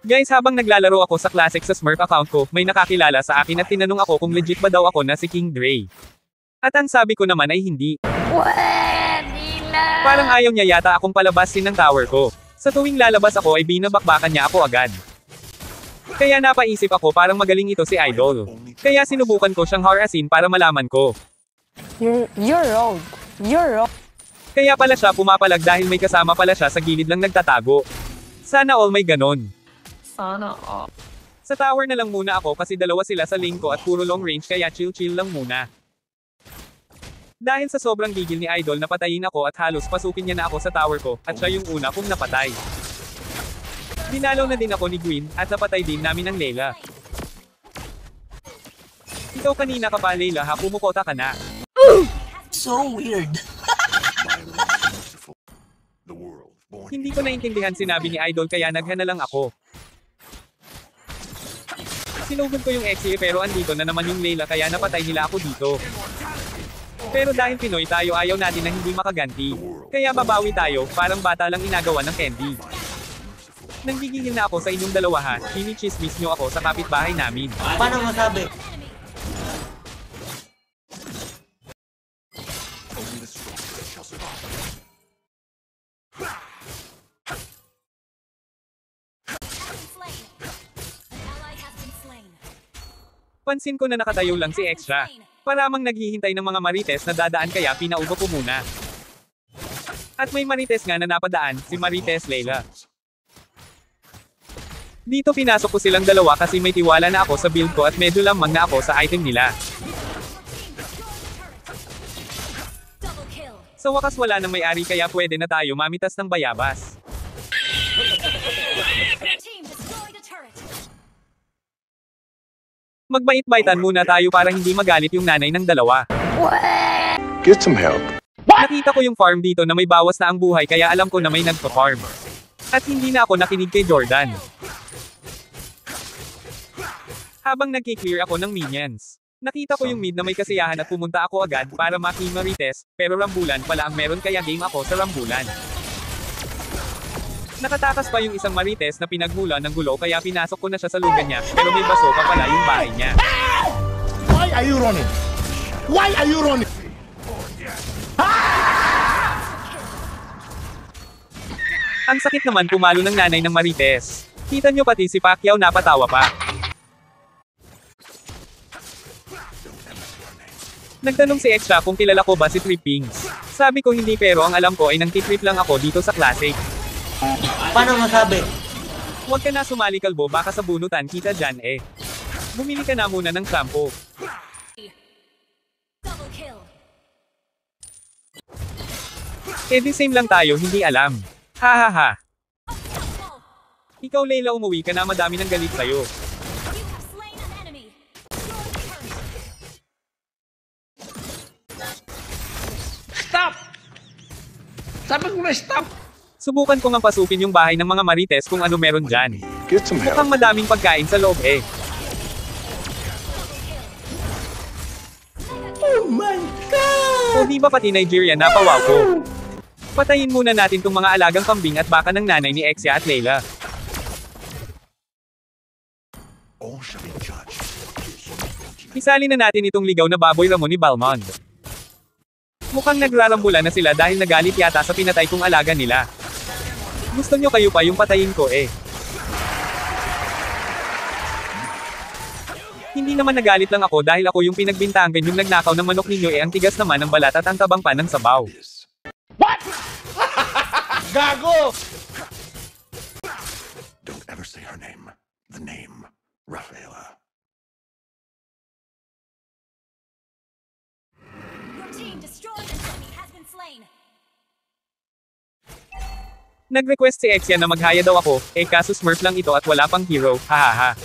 Guys, habang naglalaro ako sa Classic sa Smurf account ko, may nakakilala sa akin at tinanong ako kung legit ba daw ako na si King Dre. At ang sabi ko naman ay hindi. Parang ayaw niya yata akong palabasin ng tower ko. Sa tuwing lalabas ako ay binabakbakan niya ako agad. Kaya napaisip ako parang magaling ito si Idol. Kaya sinubukan ko siyang harassin para malaman ko. You're wrong. You're wrong. Kaya pala siya pumapalag dahil may kasama pala siya sa gilid lang nagtatago. Sana all may ganon. Sana all. Sa tower na lang muna ako kasi dalawa sila sa lane ko at puro long range kaya chill lang muna. Dahil sa sobrang gigil ni Idol napatayin ako at halos pasukin niya na ako sa tower ko, at siya yung una kong napatay. Dinalaw na din ako ni Gwyn, at napatay din namin ang Layla. Ikaw kanina ka pa Layla ha, pumukota ka na. So weird. Hindi ko naintindihan sinabi ni Idol kaya naghana lang ako. Sinugod ko yung Exie pero andito na naman yung Layla kaya napatay nila ako dito. Pero dahil Pinoy tayo ayaw natin na hindi makaganti. Kaya babawi tayo, parang bata lang inagawa ng candy. Nanggigigil na ako sa inyong dalawa ha, chinichismis nyo ako sa kapitbahay namin. Paano masabi? Pansin ko na nakatayo lang si Extra. Paramang naghihintay ng mga marites na dadaan kaya pinaubo ko muna. At may marites nga na napadaan, si Marites Layla. Dito pinasok ko silang dalawa kasi may tiwala na ako sa build ko at medyo lamang na ako sa item nila. Sa wakas wala nang may-ari kaya pwede na tayo mamitas ng bayabas. Magbait-baitan muna tayo para hindi magalit yung nanay ng dalawa. Get some help. Nakita ko yung farm dito na may bawas na ang buhay kaya alam ko na may nagpa-farm. At hindi na ako nakinig kay Jordan. Habang nagki-clear ako ng minions, nakita ko yung mid na may kasiyahan at pumunta ako agad para maki-marites, pero rambulan pala ang meron kaya game ako sa rambulan. Nakatakas pa yung isang marites na pinagmula ng gulo kaya pinasok ko na siya sa lugan niya, pero may baso pa pala yung bahay niya. Why are you running? Why are you running? Ang sakit naman pumalo ng nanay ng marites. Kita nyo pati si Pacquiao napatawa pa. Nagtanong si Extra kung kilala ko ba si Trippings. Sabi ko hindi pero ang alam ko ay nang-titrip lang ako dito sa Classic. Paano masabi? Huwag ka na sumali kalbo baka sa bunutan kita dyan eh. Bumili ka na muna ng shampoo. Eh di same lang tayo hindi alam. Hahaha. Ikaw Layla umuwi ka na madami ng galit sa'yo. Stop! Sabi ko na stop! Subukan ko ngang pasukin yung bahay ng mga marites kung ano meron dyan. Get some help. Mukhang madaming pagkain sa loob eh. Oh my God! O di ba pati Nigeria napawaw ko? Patayin muna natin tong mga alagang kambing at baka ng nanay ni Exia at Layla. Isali na natin itong ligaw na baboy Ramon ni Balmond. Mukhang nagrarambulan na sila dahil nagalit yata sa pinatay kong alaga nila. Gusto nyo kayo pa yung patayin ko eh. Hindi naman nagalit lang ako dahil ako yung pinagbintangan yung nagnakaw ng manok ninyo eh ang tigas naman ng balat at ang tabang pa ng sabaw. What? Gago! Don't ever say her name. The name, Rafaela. Your team destroyed an enemy has been slain. Nag-request si Exia na maghaya daw ako, eh kaso Smurf lang ito at wala pang hero, hahaha.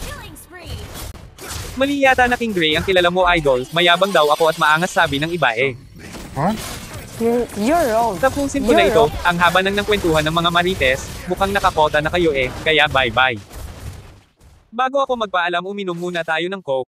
Killing spree. Mali yata na King Dre ang kilala mo Idol, mayabang daw ako at maangas sabi ng iba eh. Huh? You're wrong. Tapusin ko na ito, ang haba ng kwentuhan ng mga marites, mukhang nakakota na kayo eh, kaya bye-bye. Bago ako magpaalam uminom muna tayo ng Coke.